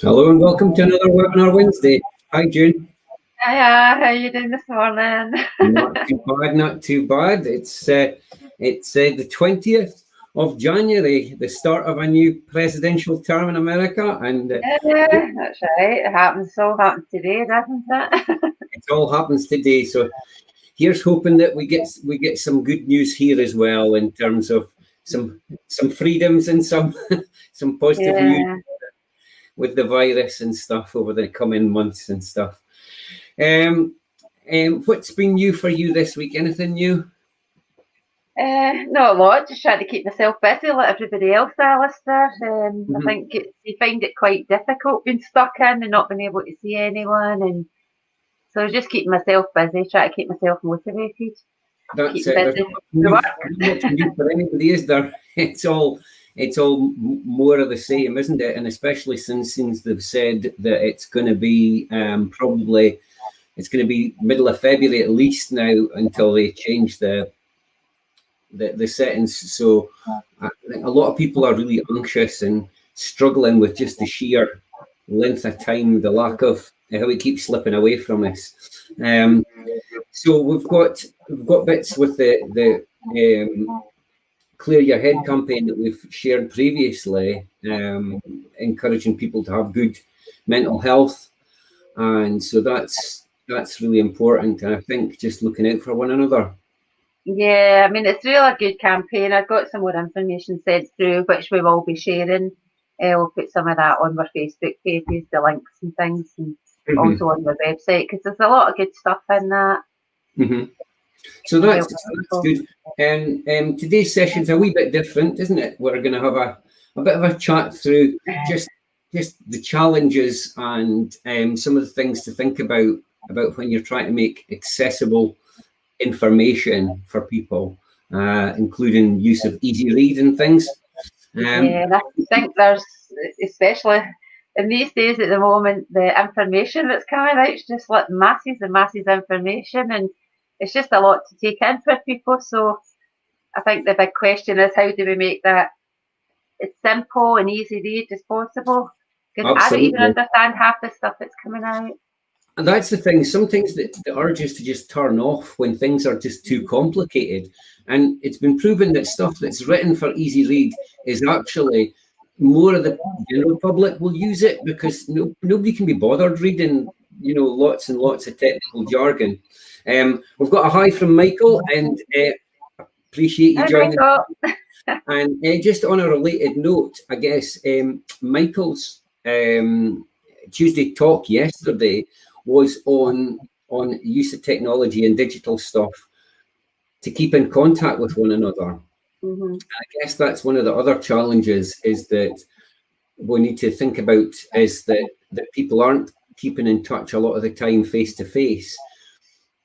Hello and welcome to another Webinar Wednesday. Hi, June. Hiya, how are you doing this morning? Not too bad, not too bad. It's the 20th of January, the start of a new presidential term in America, and Yeah, that's right. It happens today, doesn't it? it all happens today. So here's hoping that we get some good news here as well in terms of some freedoms and some some positive news Yeah. with the virus and stuff over the coming months and stuff. What's been new for you this week? Anything new? Not a lot, just trying to keep myself busy like everybody else, Alistair. I think you find it quite difficult being stuck in and not being able to see anyone, and so just keeping myself busy, trying to keep myself motivated. That's keep it. busy. There's not new for anybody, is there? It's all more of the same, isn't it? And especially since they've said that it's going to be probably it's going to be middle of February at least now until they change the settings. So I think a lot of people are really anxious and struggling with just the sheer length of time, the lack of how it keeps slipping away from us. So we've got bits with the Clear Your Head campaign that we've shared previously, encouraging people to have good mental health, and so that's really important. And I think just looking out for one another. Yeah, I mean, it's really a good campaign. I've got some more information sent through, which we will be sharing. We'll put some of that on our Facebook pages, the links and things, and also on the website, because there's a lot of good stuff in that. So that's good. And today's session's a wee bit different, isn't it? We're going to have a bit of a chat through just the challenges and some of the things to think about when you're trying to make accessible information for people, including use of easy read and things. Yeah, and I think there's, especially in these days at the moment, the information that's coming out is just like masses and masses of information, and it's just a lot to take in for people. So I think the big question is, how do we make that as simple and easy read as possible? Because I don't even understand half the stuff that's coming out. And that's the thing. Sometimes the urge is to just turn off when things are just too complicated. And it's been proven that stuff that's written for easy read is actually more of the general public will use it, because nobody can be bothered reading, lots and lots of technical jargon. We've got a hi from Michael, and appreciate you joining. And just on a related note, I guess Michael's Tuesday talk yesterday was on use of technology and digital stuff to keep in contact with one another. I guess that's one of the other challenges is that we need to think about is that people aren't keeping in touch a lot of the time face to face,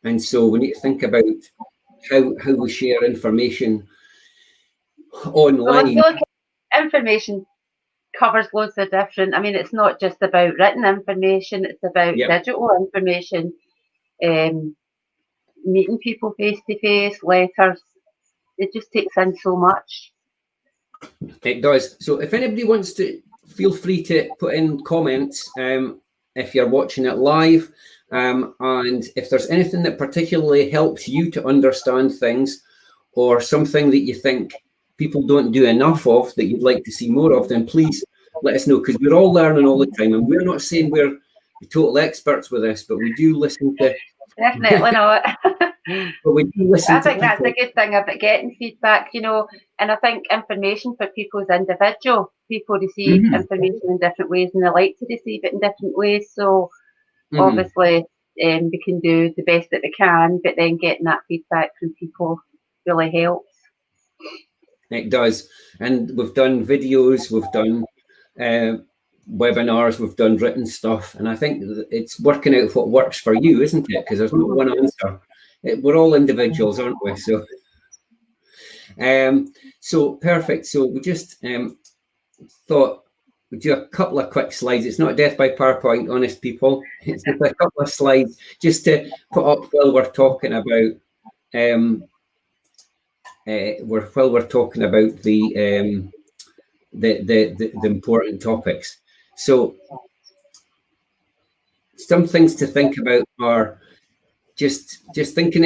and so we need to think about how we share information online. Well, information covers loads of different. I mean, it's not just about written information; it's about digital information, meeting people face to face, letters. It just takes in so much. It does. So if anybody wants to, feel free to put in comments if you're watching it live, and if there's anything that particularly helps you to understand things, or something that you think people don't do enough of that you'd like to see more of, then please let us know, because we're all learning all the time, and we're not saying we're the total experts with this, but we do listen to. Definitely not. But we do listen. I think that's a good thing about getting feedback, and I think information for people is individual. People receive information in different ways, and they like to receive it in different ways. So obviously, we can do the best that we can, but then getting that feedback from people really helps. It does, and we've done videos, we've done webinars, we've done written stuff, and I think it's working out what works for you, isn't it? Because there's not one answer. We're all individuals, aren't we? So perfect. So we just thought we'd do a couple of quick slides. It's not death by PowerPoint, honest people. It's just a couple of slides just to put up while we're talking about the important topics. So some things to think about are just keeping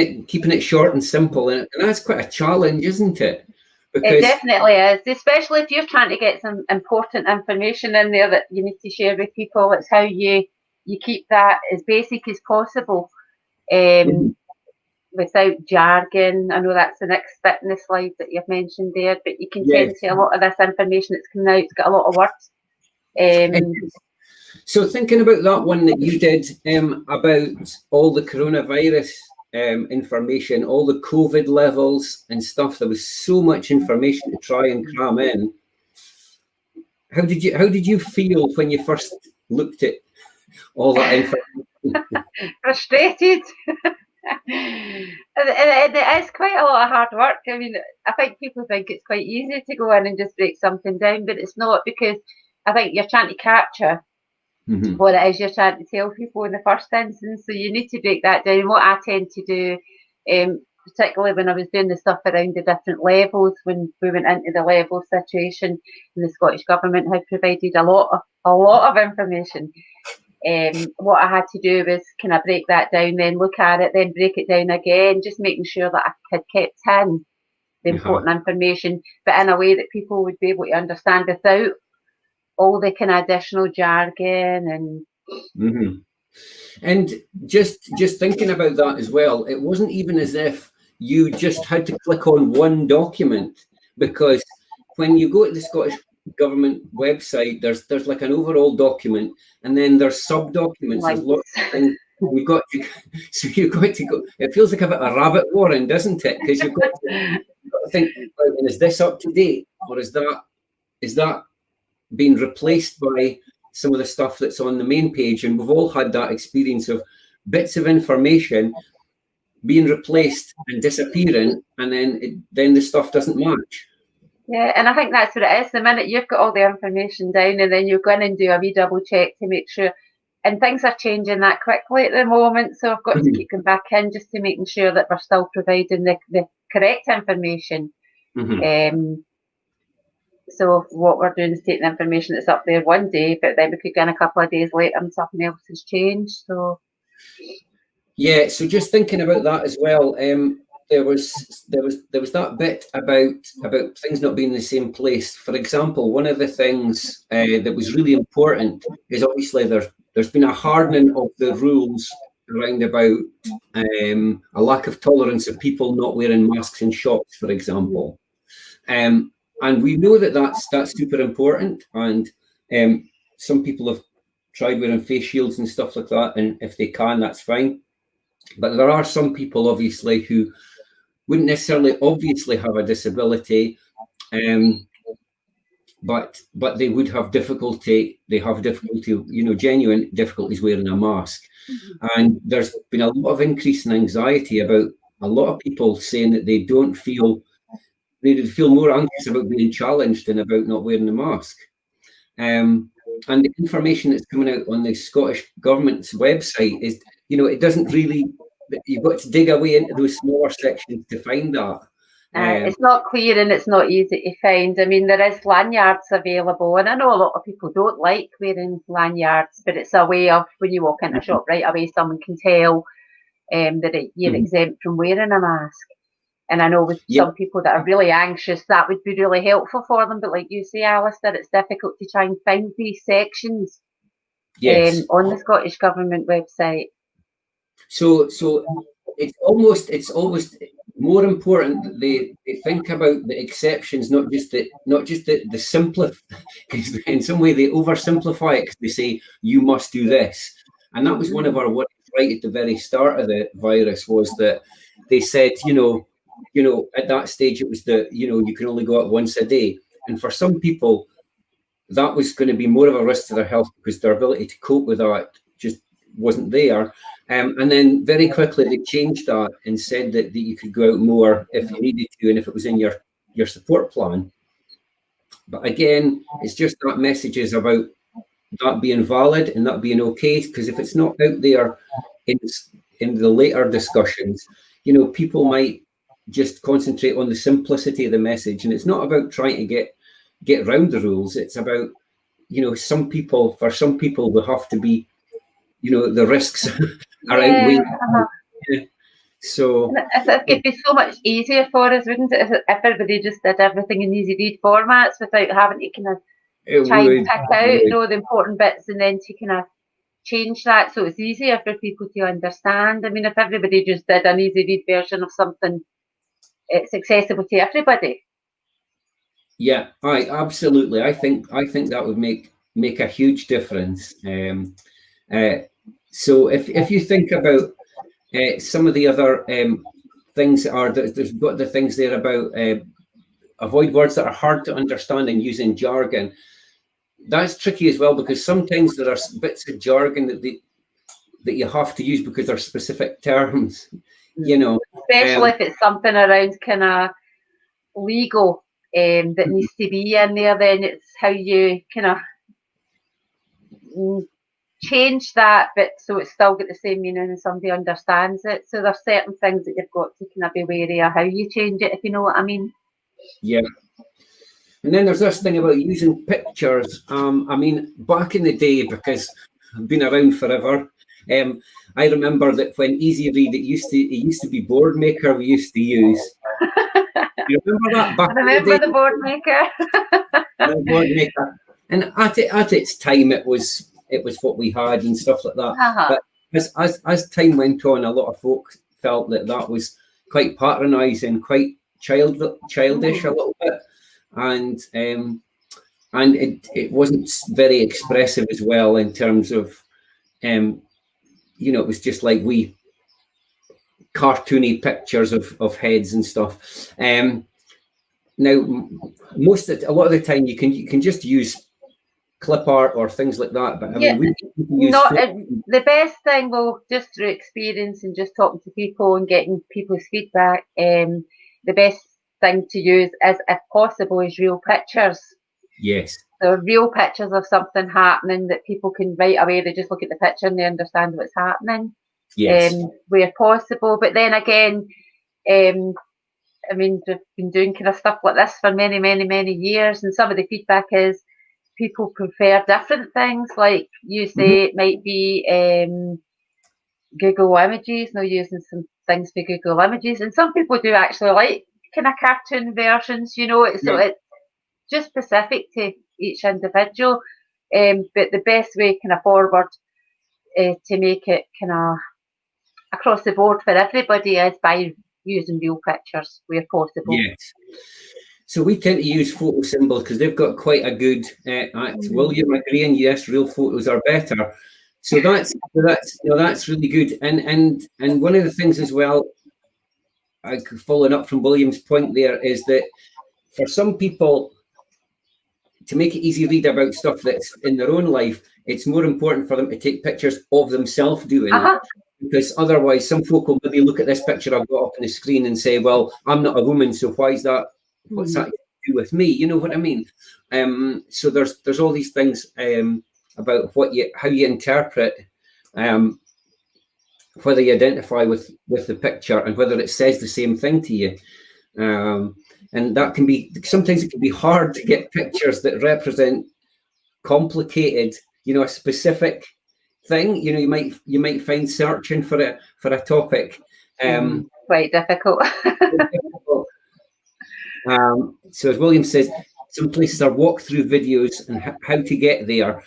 it short and simple, and that's quite a challenge, isn't it? Because it definitely is, especially if you're trying to get some important information in there that you need to share with people. It's how you keep that as basic as possible, without jargon. I know that's the next bit in the slide that you've mentioned there, but you can tend to, a lot of this information that's coming out, it's got a lot of words. So thinking about that one that you did about all the coronavirus information, all the COVID levels and stuff, there was so much information to try and cram in. How did you feel when you first looked at all that information? Frustrated. It is quite a lot of hard work. I mean, I think people think it's quite easy to go in and just break something down, but it's not, because I think you're trying to capture what it is you're trying to tell people in the first instance. So you need to break that down. What I tend to do, particularly when I was doing the stuff around the different levels, when we went into the level situation, and the Scottish Government had provided a lot of information. What I had to do was kind of break that down, then look at it, then break it down again, just making sure that I had kept in the important information, but in a way that people would be able to understand without all the kind of additional jargon and just thinking about that as well. It wasn't even as if you just had to click on one document, because when you go to the Scottish Government website, there's like an overall document, and then there's sub documents. There's lots of things you've got to go. It feels like a bit of a rabbit warren, doesn't it? Because you've got to think, is this up to date, or is that being replaced by some of the stuff that's on the main page? And we've all had that experience of bits of information being replaced and disappearing, and then the stuff doesn't match. Yeah, and I think that's what it is. The minute you've got all the information down, and then you go in and do a wee double check to make sure, and things are changing that quickly at the moment, so I've got to keep going back in just to making sure that we're still providing the correct information. So what we're doing is taking information that's up there one day, but then we could go in a couple of days later and something else has changed. So yeah, so just thinking about that as well. There was that bit about things not being in the same place. For example, one of the things that was really important is obviously there's been a hardening of the rules around about a lack of tolerance of people not wearing masks in shops, for example. And we know that that's super important. And some people have tried wearing face shields and stuff like that, and if they can, that's fine. But there are some people, obviously, who wouldn't necessarily obviously have a disability, but they would have difficulty. They have difficulty, genuine difficulties wearing a mask. And there's been a lot of increase in anxiety about a lot of people saying that they feel more anxious about being challenged than about not wearing a mask. And the information that's coming out on the Scottish Government's website is, it doesn't really, you've got to dig away into those smaller sections to find that. It's not clear and it's not easy to find. I mean, there is lanyards available, and I know a lot of people don't like wearing lanyards, but it's a way of, when you walk into a shop right away, someone can tell that you're exempt from wearing a mask. And I know with some people that are really anxious, that would be really helpful for them. But like you say, Alistair, it's difficult to try and find these sections on the Scottish Government website. So it's almost more important that they think about the exceptions, not just the simplify. Because in some way they oversimplify it, because they say you must do this, and that was one of our worries right at the very start of the virus, was that they said, at that stage it was you can only go out once a day, and for some people that was going to be more of a risk to their health because their ability to cope with that just wasn't there. And then very quickly they changed that and said that you could go out more if you needed to and if it was in your support plan. But again, it's just that message is about that being valid and that being okay, because if it's not out there in the later discussions, people might just concentrate on the simplicity of the message, and it's not about trying to get around the rules. It's about, for some people we have to be the risks are Yeah. outweighed. Yeah. So It could be so much easier for us, wouldn't it, if everybody just did everything in easy read formats without having to kind of it try and would. pick out the important bits and then to kind of change that so it's easier for people to understand. I mean, if everybody just did an easy read version of something, it's accessible to everybody. Yeah, absolutely. I think that would make a huge difference. So if you think about some of the other things that are, there's got the things there about avoid words that are hard to understand and using jargon. That's tricky as well, because sometimes there are bits of jargon that you have to use because they're specific terms, Especially if it's something around kind of legal that needs to be in there, then it's how you kind of change that bit so it's still got the same meaning and somebody understands it. So there's certain things that you've got to kind of be wary of how you change it, if you know what I mean. Yeah. And then there's this thing about using pictures. I mean, back in the day, because I've been around forever, I remember that when Easy Read, it used to be Boardmaker we used to use. You remember that back I remember the Boardmaker. The Boardmaker. And at its time, it was what we had and stuff like that. But as time went on, a lot of folk felt that was quite patronising, quite childish a little bit, and it wasn't very expressive as well in terms of, it was just like wee cartoony pictures of heads and stuff. Now, a lot of the time, you can just use clip art or things like that. But I mean, we can use the best thing, well, just through experience and just talking to people and getting people's feedback, the best thing to use is, if possible, is real pictures. Yes. So real pictures of something happening that people can right away, they just look at the picture and they understand what's happening. Yes. Where possible. But then again, I mean, we've been doing kind of stuff like this for many, many, many years, and some of the feedback is people prefer different things. Like you say, it might be Google Images, now using some things for Google Images, and some people do actually like kind of cartoon versions, so it's just specific to each individual. But the best way kind of forward to make it kind of across the board for everybody is by using real pictures where possible. Yes. So we tend to use photo symbols because they've got quite a good act. William agreeing, yes, real photos are better. So that's really good. And one of the things as well, following up from William's point there, is that for some people, to make it easy to read about stuff that's in their own life, it's more important for them to take pictures of themselves doing it. Because otherwise, some folk will maybe look at this picture I've got up on the screen and say, well, I'm not a woman, so why is that? What's that to do with me? You know what I mean? So there's all these things about how you interpret, whether you identify with the picture and whether it says the same thing to you. And that can be, sometimes it can be hard to get pictures that represent complicated, a specific thing. You might find searching for a topic quite difficult. So as William says, some places are walkthrough videos and how to get there.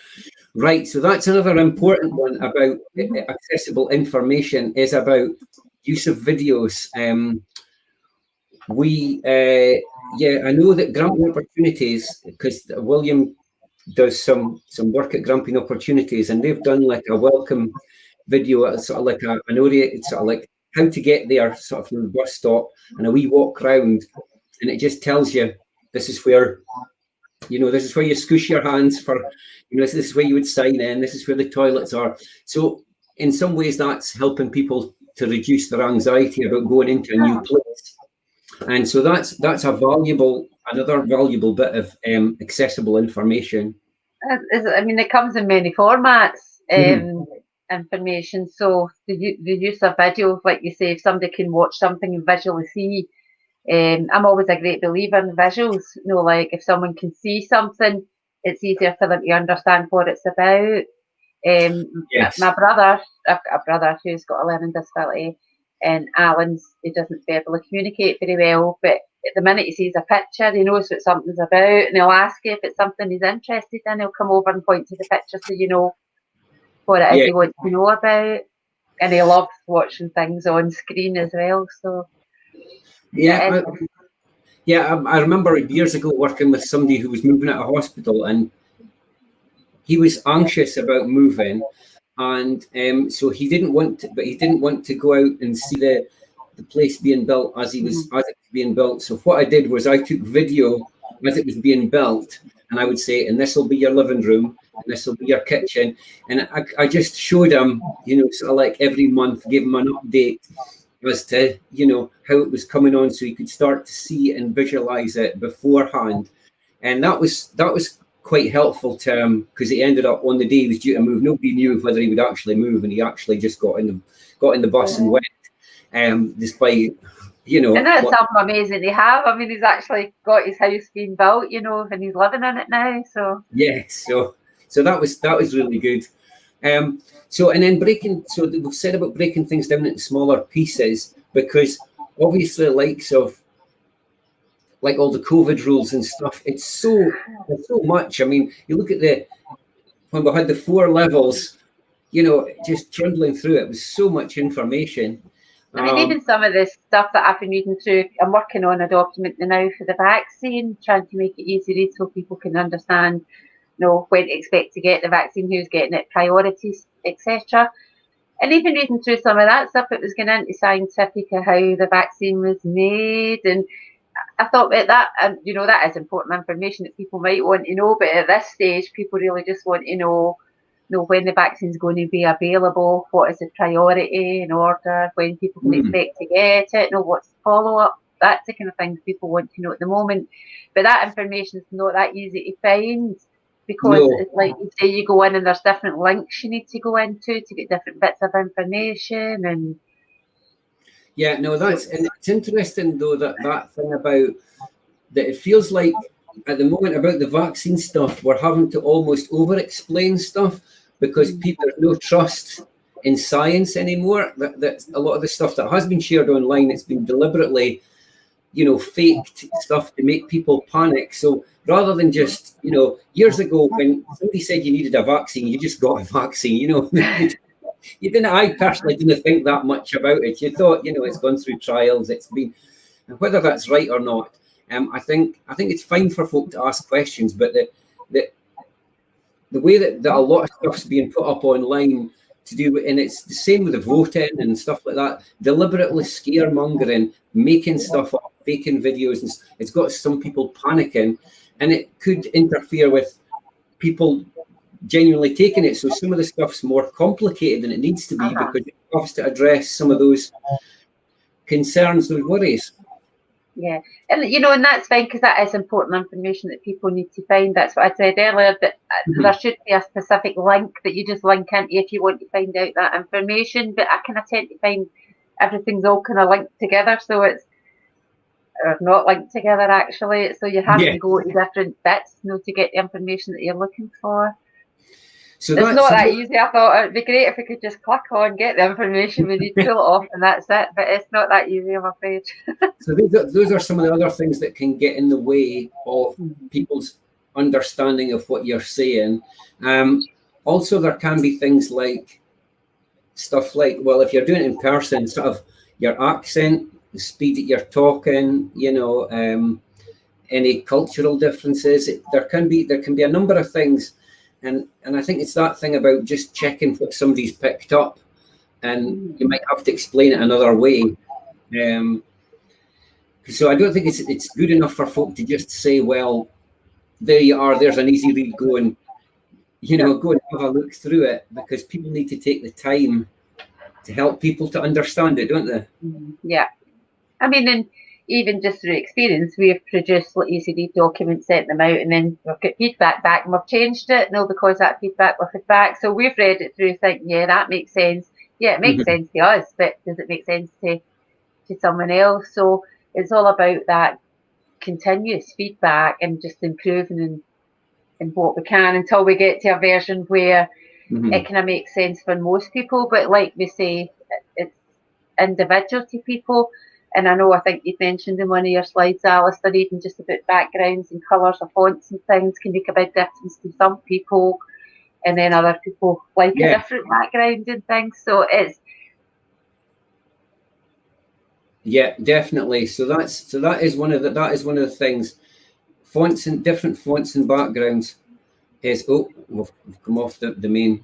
Right, so that's another important one about accessible information, is about use of videos. I know that Grumping Opportunities, because William does some work at Grumping Opportunities, and they've done like a welcome video, sort of like an oriented, sort of like how to get there, sort of from the bus stop, and a wee walk round, and it just tells you this is where you squish your hands for, this is where you would sign in, this is where the toilets are. So in some ways that's helping people to reduce their anxiety about going into a new place. And so that's another valuable bit of accessible information. I mean, it comes in many formats, information. So the use of video, like you say, if somebody can watch something and visually see, I'm always a great believer in visuals. Like if someone can see something, it's easier for them to understand what it's about. Yes. My brother, I've got a brother who's got a learning disability, and he doesn't verbally communicate very well, but at the minute he sees a picture, he knows what something's about, and he'll ask you if it's something he's interested in. He'll come over and point to the picture so you know what it is he wants to know about. And he loves watching things on screen as well. So yeah, I remember years ago working with somebody who was moving out of hospital, and he was anxious about moving, and so he didn't want to go out and see the place being built as it was being built. So what I did was I took video as it was being built, and I would say, and this will be your living room, and this will be your kitchen, and I just showed him, sort of like every month, gave him an update as to how it was coming on, so he could start to see and visualize it beforehand, and that was quite helpful to him, because he ended up, on the day he was due to move, nobody knew whether he would actually move, and he actually just got in the bus and went, despite and that's something amazing to have. I mean, he's actually got his house being built, and he's living in it now. So so that was really good. So and then we've said about breaking things down into smaller pieces, because obviously like all the COVID rules and stuff, it's so much. I mean, you look at when we had the 4 levels, just trundling through it was so much information. I mean, even some of the stuff that I've been reading through, I'm working on a document now for the vaccine, trying to make it easy to read so people can understand, when to expect to get the vaccine, who's getting it, priorities, etc. And even reading through some of that stuff, it was going into scientific of how the vaccine was made, and I thought that that is important information that people might want to know, but at this stage, people really just want to know when the vaccine is going to be available, what is the priority in order, when people can expect to get it, what's the follow-up, that's the kind of things people want to know at the moment. But that information is not that easy to find, because it's like you say, you go in and there's different links you need to go into to get different bits of information. And it's interesting though that thing about that. It feels like at the moment about the vaccine stuff, we're having to almost over-explain stuff, because there's no trust in science anymore. That a lot of the stuff that has been shared online, it's been deliberately, faked stuff to make people panic. So rather than just, years ago when somebody said you needed a vaccine, you just got a vaccine. You didn't. I personally didn't think that much about it. You thought, it's gone through trials. It's been, whether that's right or not. I think it's fine for folk to ask questions, but the way that a lot of stuff's being put up online to do, and it's the same with the voting and stuff like that, deliberately scaremongering, making stuff up, faking videos, and it's got some people panicking, and it could interfere with people genuinely taking it. So some of the stuff's more complicated than it needs to be, because it has to address some of those concerns, those worries. Yeah, and and that's fine, because that is important information that people need to find. That's what I said earlier, that there should be a specific link that you just link into if you want to find out that information. But I kind of tend to find everything's all kind of linked together, so it's not linked together actually. So you have to go to different bits, to get the information that you're looking for. So it's not that easy. I thought it'd be great if we could just click on, get the information we need, pull it off, and that's it. But it's not that easy, I'm afraid. So those are some of the other things that can get in the way of people's understanding of what you're saying. Also, there can be things like stuff like, well, if you're doing it in person, sort of your accent, the speed that you're talking, any cultural differences. There can be a number of things. And I think it's that thing about just checking what somebody's picked up, and you might have to explain it another way. So I don't think it's good enough for folk to just say, well, there you are, there's an easy read, go and have a look through it, because people need to take the time to help people to understand it, don't they? Yeah. I mean, and even just through experience, we've produced easy read documents, sent them out, and then we've got feedback back, and we've changed it, because that feedback we've had back. So we've read it through thinking, yeah, that makes sense. Yeah, it makes sense to us, but does it make sense to someone else? So it's all about that continuous feedback and just improving in what we can, until we get to a version where it kind of makes sense for most people. But like we say, it's individual to people. And I think you mentioned in one of your slides, Alistair, even just about backgrounds and colours of fonts and things can make a big difference to some people, and then other people like a different background and things. So it's definitely. So that is one of the things. Fonts and different fonts and backgrounds is we've come off the main.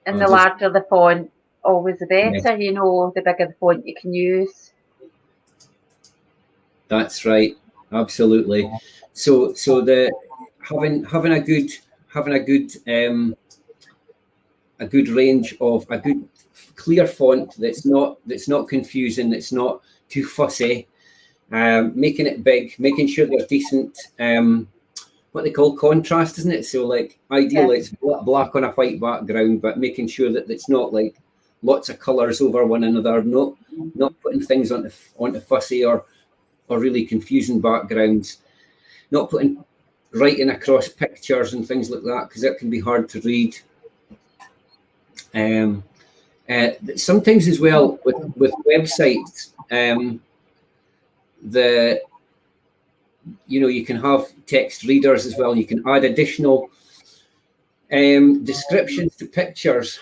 And the larger the font, always the better. Yes. The bigger the font you can use. That's right, absolutely. So the having a good range of a good clear font that's not confusing, that's not too fussy, making it big, making sure there's decent what they call contrast, isn't it? So like ideally it's black on a white background, but making sure that it's not like lots of colours over one another, not putting things onto fussy or really confusing backgrounds, not putting writing across pictures and things like that, because that can be hard to read. Sometimes as well with websites, you can have text readers as well. You can add additional descriptions to pictures,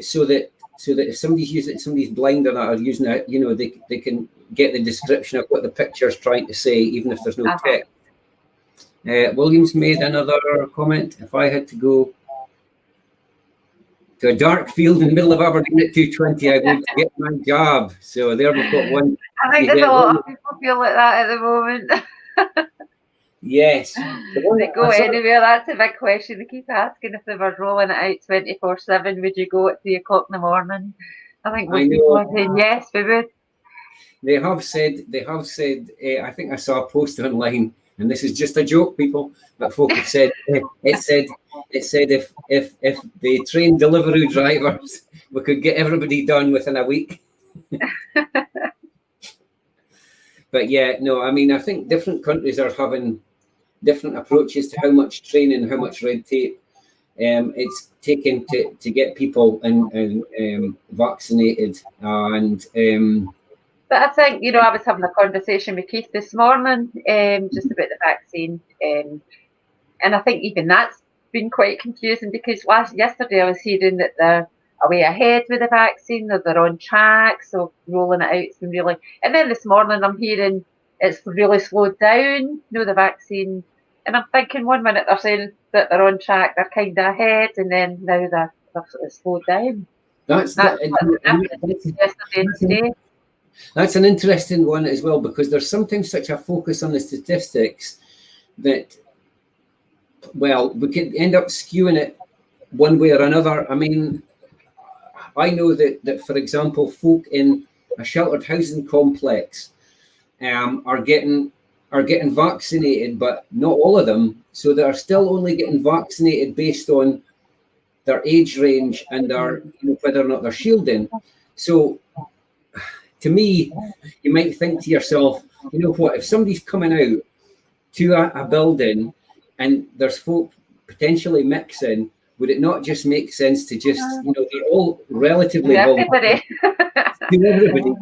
so that if somebody's blind or that are using it, they can get the description of what the picture's trying to say, even if there's no text. Williams made another comment. If I had to go to a dark field in the middle of Aberdeen at 2:20, I would get my job. So there we've got one. I think there's a lot of people feel like that at the moment. Yes. They go anywhere. That's a big question. They keep asking if they were rolling it out 24/7, would you go at 3 o'clock in the morning? I think most people are saying yes, we would. They have said, I think I saw a post online, and this is just a joke, people, but folk have said, it said if they trained delivery drivers, we could get everybody done within a week. But yeah, no, I mean, I think different countries are having different approaches to how much training, how much red tape it's taken to get people and vaccinated. And but I think, I was having a conversation with Keith this morning just about the vaccine. And I think even that's been quite confusing, because yesterday I was hearing that they're way ahead with the vaccine, or they're on track, so rolling it out has been really. And then this morning I'm hearing it's really slowed down, the vaccine. And I'm thinking 1 minute they're saying that they're on track, they're kind of ahead, and then now they're sort of slowed down. That's an interesting one as well, because there's sometimes such a focus on the statistics that, well, we could end up skewing it one way or another. I mean, I know that for example, folk in a sheltered housing complex are getting vaccinated, but not all of them. So they are still only getting vaccinated based on their age range and their whether or not they're shielding. So to me, you might think to yourself, what, if somebody's coming out to a building and there's folk potentially mixing, would it not just make sense to just, be all relatively everybody? To everybody?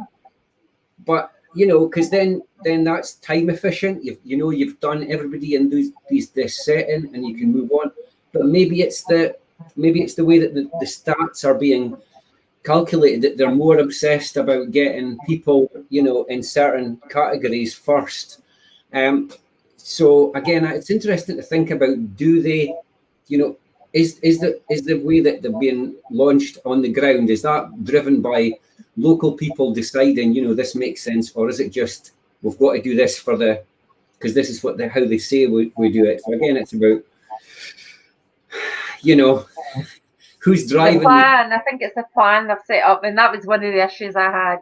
But, because then that's time efficient. You've done everybody in this setting and you can move on. But maybe it's the way that the stats are being calculated, that they're more obsessed about getting people, in certain categories first. So again, it's interesting to think about, do they, is the way that they're being launched on the ground, is that driven by local people deciding, this makes sense, or is it just, we've got to do this because this is how they say we do it. So again, it's about, who's driving the plan. I think it's a plan they've set up, and that was one of the issues I had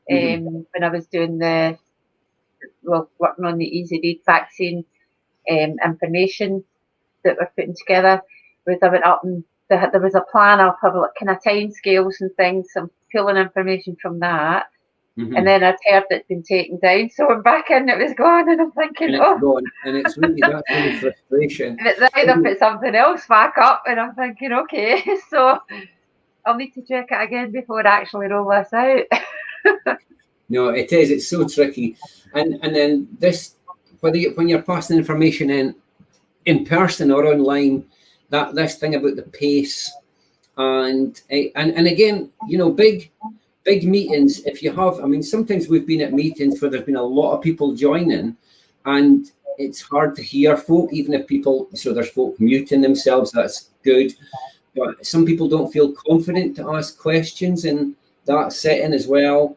when I was doing working on the Easy Read vaccine information that we're putting together. Was I went up and there was a plan up of kind of time scales and things. So I'm pulling information from that, And then I'd heard it's been taken down, so I'm back in, it was gone, and I'm thinking, and it's gone, and it's really that's really frustration. But then I put something else back up, and I'm thinking, okay, so I'll need to check it again before I actually roll this out. No, it is. It's so tricky, and then this, when you're passing information in person or online, that this thing about the pace, and again, you know, big meetings. If you have, I mean, sometimes we've been at meetings where there's been a lot of people joining, and it's hard to hear folk, even if people. So there's folk muting themselves. That's good, but some people don't feel confident to ask questions in that setting as well.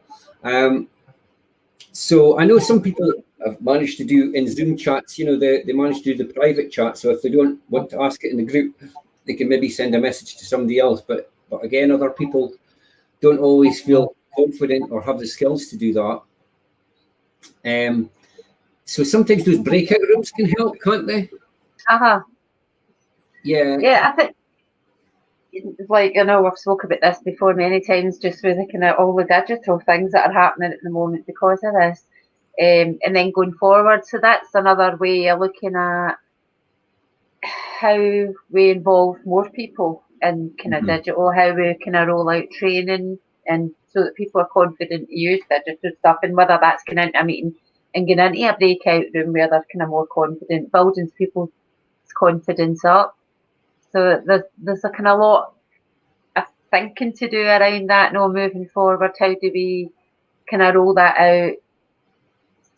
So I know some people have managed to do in Zoom chats, you know, they manage to do the private chat. So if they don't want to ask it in the group, they can maybe send a message to somebody else. But again, other people don't always feel confident or have the skills to do that. So sometimes those breakout rooms can help, can't they? Yeah. Yeah, I think, like, I know we've spoken about this before many times, just with the kind of all the digital things that are happening at the moment because of this, and then going forward. So that's another way of looking at how we involve more people in kind of digital, how we kind of roll out training, and so that people are confident to use digital stuff, and whether that's going into a meeting and going into a breakout room where they're kind of more confident, building people's confidence up. So there's a kind of lot of thinking to do around that now moving forward. How do we kind of roll that out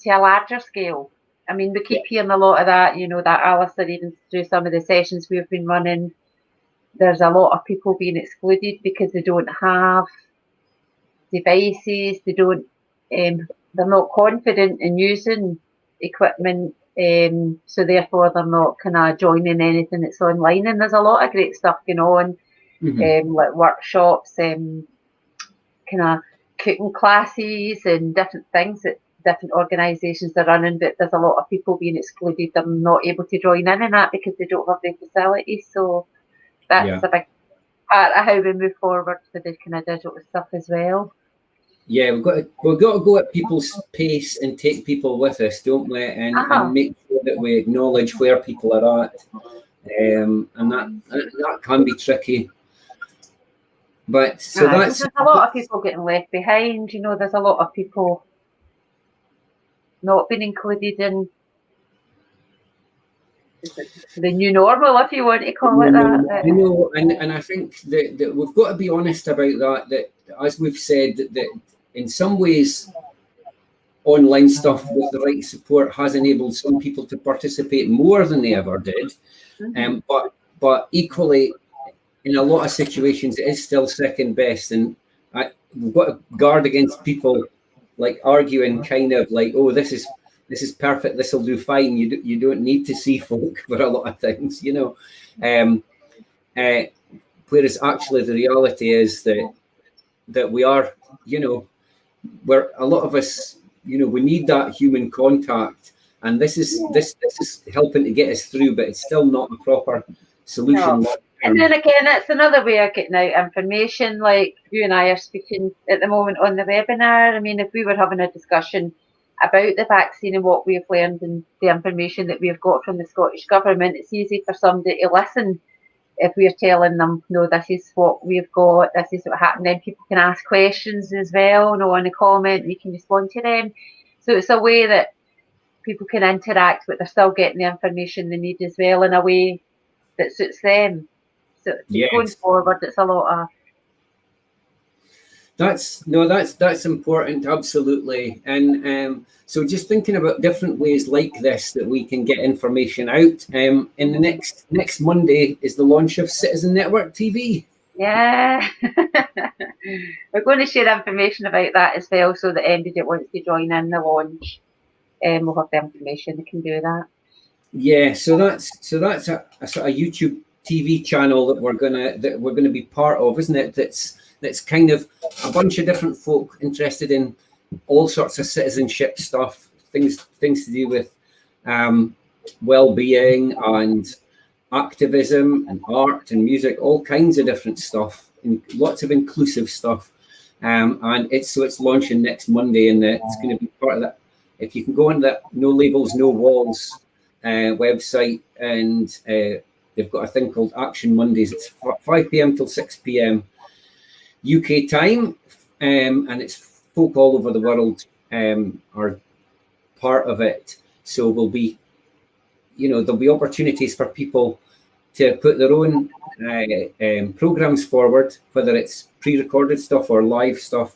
to a larger scale? I mean, we keep hearing a lot of that, you know, that Alistair, even through some of the sessions we've been running, there's a lot of people being excluded because they don't have devices, they don't, they're not confident in using equipment, so therefore they're not kind of joining anything that's online. And there's a lot of great stuff going on, like workshops, kind of cooking classes and different things that different organisations are running, but there's a lot of people being excluded. They're not able to join in that because they don't have the facilities. So that's a big part of how we move forward with the kind of digital stuff as well. Yeah, we've got to go at people's pace and take people with us, don't we? And make sure that we acknowledge where people are at, and that can be tricky. But so that's there's a lot of people getting left behind. You know, there's a lot of people not being included in the new normal, if you want to call it that. You know, and I think that we've got to be honest about that. That as we've said, that in some ways, online stuff with the right support has enabled some people to participate more than they ever did. But equally, in a lot of situations, it is still second best, and we've got to guard against people like arguing, kind of like, oh, this is perfect, this will do fine. You don't need to see folk for a lot of things, you know. Whereas actually the reality is that we are, you know, where a lot of us, you know, we need that human contact, and this is helping to get us through, but it's still not a proper solution. No. And then again, it's another way of getting out information. Like you and I are speaking at the moment on the webinar. I mean, if we were having a discussion about the vaccine and what we've learned and the information that we've got from the Scottish Government, it's easy for somebody to listen if we're telling them, no, this is what we've got, this is what happened. Then people can ask questions as well, no, on a comment, and you can respond to them. So it's a way that people can interact, but they're still getting the information they need as well in a way that suits them. So going forward, it's a lot of. That's important, absolutely. And so just thinking about different ways like this that we can get information out. In the next Monday is the launch of Citizen Network TV. Yeah, we're going to share information about that as well, so that anybody that wants to join in the launch, will have the information. They can do that. Yeah, so that's a sort of YouTube TV channel that we're gonna be part of, isn't it? That's kind of a bunch of different folk interested in all sorts of citizenship stuff, things to do with well-being and activism and art and music, all kinds of different stuff, and lots of inclusive stuff. And it's launching next Monday, and it's going to be part of that. If you can go on that No Labels, No Walls website, and they've got a thing called Action Mondays. It's 5 p.m. till 6 p.m. UK time, and it's folk all over the world are part of it. So there'll be opportunities for people to put their own programs forward, whether it's pre-recorded stuff or live stuff,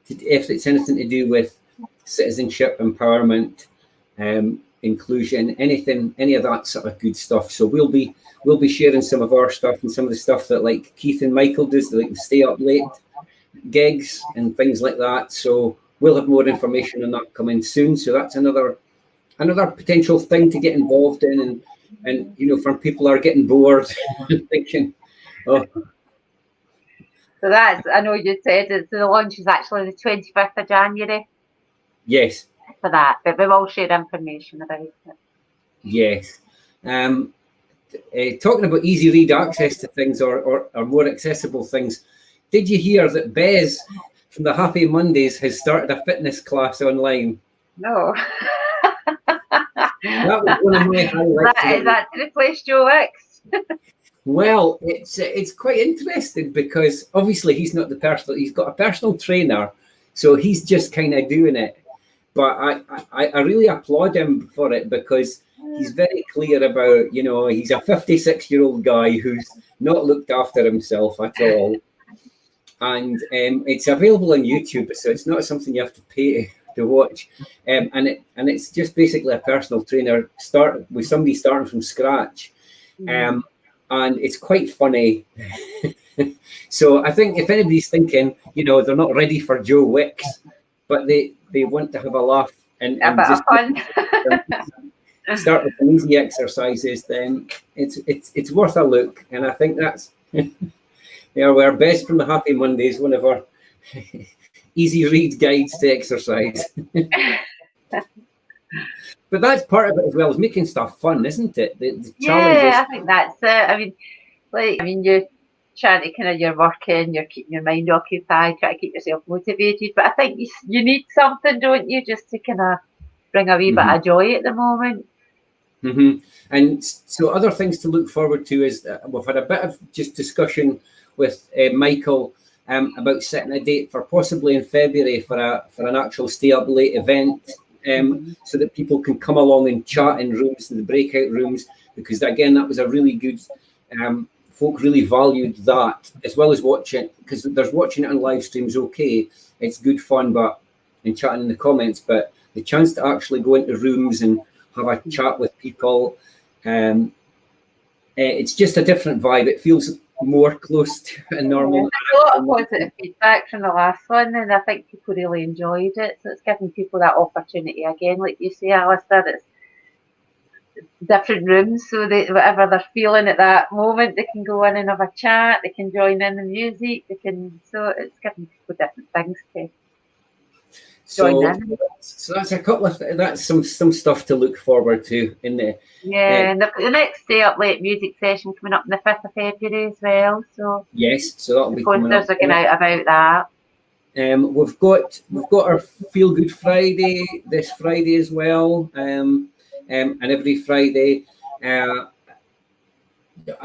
if it's anything to do with citizenship, empowerment, inclusion, any of that sort of good stuff. So we'll be sharing some of our stuff and some of the stuff that like Keith and Michael does, like the stay up late gigs and things like that. So we'll have more information on that coming soon. So that's another potential thing to get involved in, and from people are getting bored thinking, oh. So that's, I know you said that the launch is actually the 25th of January. Yes. For that, but we will share information about it. Yes. Talking about easy read access to things or more accessible things, did you hear that Bez from the Happy Mondays has started a fitness class online? No. That was one of my highlights. Is that to replace Joe Wicks? Well, it's quite interesting because obviously he's not the person. He's got a personal trainer, so he's just kind of doing it. But I really applaud him for it because he's very clear about, he's a 56-year-old guy who's not looked after himself at all. And it's available on YouTube, so it's not something you have to pay to watch. And it's just basically a personal trainer with somebody starting from scratch. And it's quite funny. So I think if anybody's thinking, they're not ready for Joe Wicks, but they want to have a laugh and just fun. start with some easy exercises, then it's worth a look. And I think that's we're Best from the Happy Mondays, one of our easy read guides to exercise. But that's part of it as well, is making stuff fun, isn't it? The challenges. I think that's it. You're trying to you're working, you're keeping your mind occupied, trying to keep yourself motivated. But I think you need something, don't you, just to bring a wee bit of joy at the moment. And so other things to look forward to is we've had a bit of just discussion with Michael about setting a date for possibly in February for an actual stay up late event, so that people can come along and chat in rooms, in the breakout rooms, because again, that was a really good. Folk really valued that, as well as watching, because there's watching it on live streams. Okay, it's good fun, and chatting in the comments, but the chance to actually go into rooms and have a chat with people, it's just a different vibe. It feels more close to a normal. There's a lot of positive feedback from the last one, and I think people really enjoyed it. So it's giving people that opportunity again, like you say, Alistair. It's different rooms, so whatever they're feeling at that moment, they can go in and have a chat. They can join in the music. So it's giving people different things to join in. So that's a couple of that's some stuff to look forward to in there. Yeah, and the next Stay Up Late music session coming up on the 5th of February as well. So yes, so that'll be coming up. Posters are going out about that. We've got our Feel Good Friday this Friday as well, and every Friday. I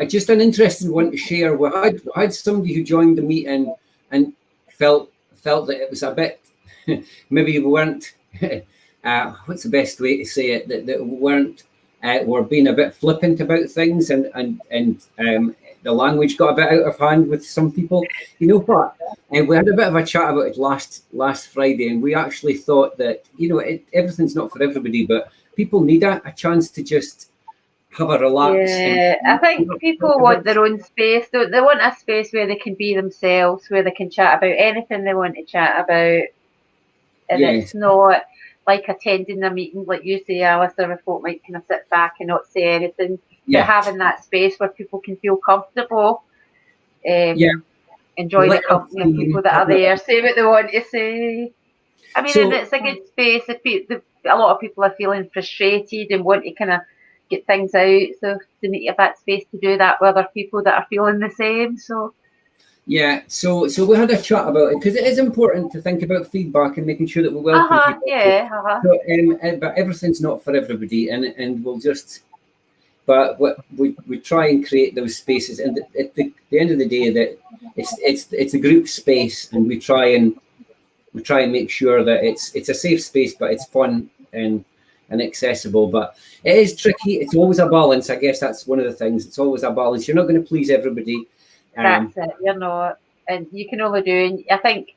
just an interesting one to share. I had somebody who joined the meeting and felt that it was a bit maybe we weren't. What's the best way to say it? That we weren't. We're being a bit flippant about things, and the language got a bit out of hand with some people. You know what? And we had a bit of a chat about it last Friday, and we actually thought that everything's not for everybody, but people need a chance to just have a relax. Yeah, I think people want their own space. They want a space where they can be themselves, where they can chat about anything they want to chat about, and it's not like attending a meeting, like you say, Alistair, where folk might kind of sit back and not say anything. But having that space where people can feel comfortable, enjoy the company of people that are there, say what they want to say. I mean, and it's a good space. A lot of people are feeling frustrated and want to kind of get things out. So they need to have that space to do that with other people that are feeling the same. So Yeah, so we had a chat about it because it is important to think about feedback and making sure that we welcome people. Yeah. But everything's not for everybody, and we'll just. But we try and create those spaces, and at the end of the day, that it's a group space, and we try and make sure that it's a safe space, but it's fun and accessible. But it is tricky. It's always a balance. I guess that's one of the things. It's always a balance. You're not going to please everybody. That's it. You're not, and you can only do. I think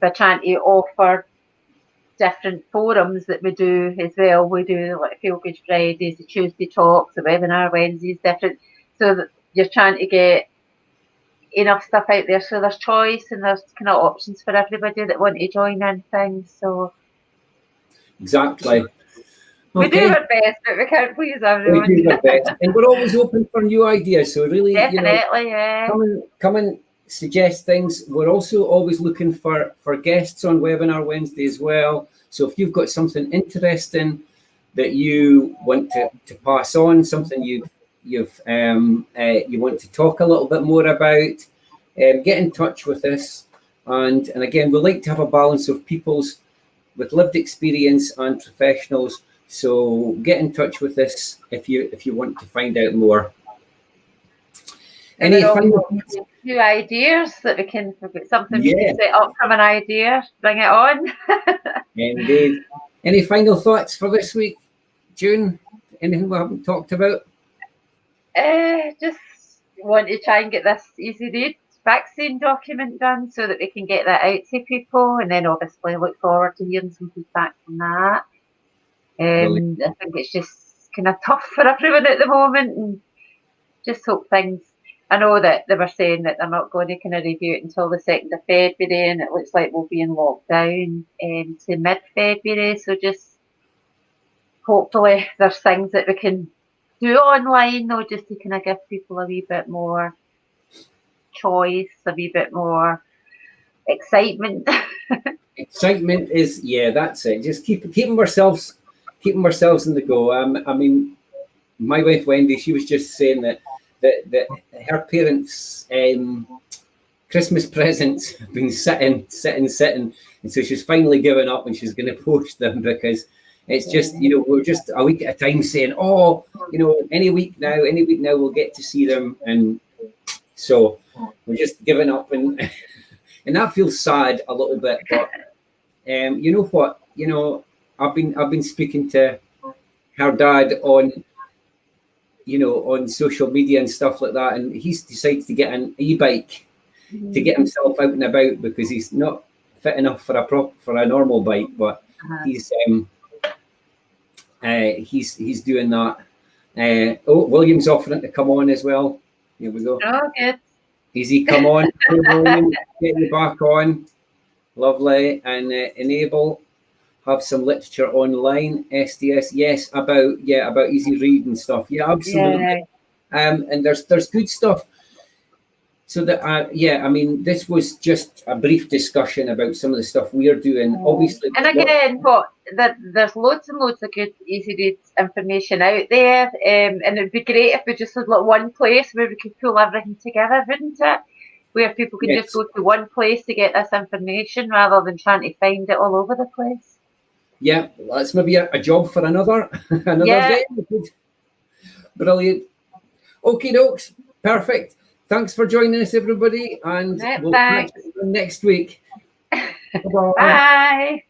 by trying to offer different forums that we do as well. We do like Feel Good Fridays, the Tuesday talks, the webinar Wednesdays, different. So that you're trying to get enough stuff out there, so there's choice and there's kind of options for everybody that want to join in things. So exactly. We do our best, but we can't please everyone. We do our best, and we're always open for new ideas. So really, definitely, yeah. Come and suggest things. We're also always looking for guests on Webinar Wednesday as well. So if you've got something interesting that you want to pass on, something you want to talk a little bit more about, get in touch with us. And again, we like to have a balance of people's with lived experience and professionals. So get in touch with us if you want to find out more. Any few ideas that we can something we can set up from an idea, bring it on. Indeed. Any final thoughts for this week, June? Anything we haven't talked about? Just want to try and get this Easy Read vaccine document done so that we can get that out to people, and then obviously look forward to hearing some feedback from that. I think it's just kind of tough for everyone at the moment, and just hope things. I know that they were saying that they're not going to kind of review it until the 2nd of February, and it looks like we'll be in lockdown to mid-February. So just hopefully there's things that we can do online, though, just to kind of give people a wee bit more choice, a wee bit more excitement. Excitement is, that's it. Just keeping ourselves in the go. I mean, my wife Wendy, she was just saying that her parents' Christmas presents have been sitting, and so she's finally given up and she's going to post them, because it's just, we're just a week at a time saying, any week now we'll get to see them, and so we're just giving up, and and that feels sad a little bit, but you know what, I've been speaking to her dad on social media and stuff like that, and he's decided to get an e-bike to get himself out and about, because he's not fit enough for a normal bike, but he's doing that. William's offering to come on as well. Here we go. Oh, good. Easy, come on. William, get you back on. Lovely. And enable. Have some literature online. SDS, yes, about easy read and stuff. Yeah, absolutely. Yeah. And there's good stuff. So that I mean, this was just a brief discussion about some of the stuff we are doing. Obviously, and again, there's loads and loads of good easy read information out there, and it'd be great if we just had like one place where we could pull everything together, wouldn't it? Where people could just go to one place to get this information rather than trying to find it all over the place. Yeah, that's maybe a job for another day. Brilliant. Okay, dokes. Perfect. Thanks for joining us, everybody, and we'll catch you next week. Bye.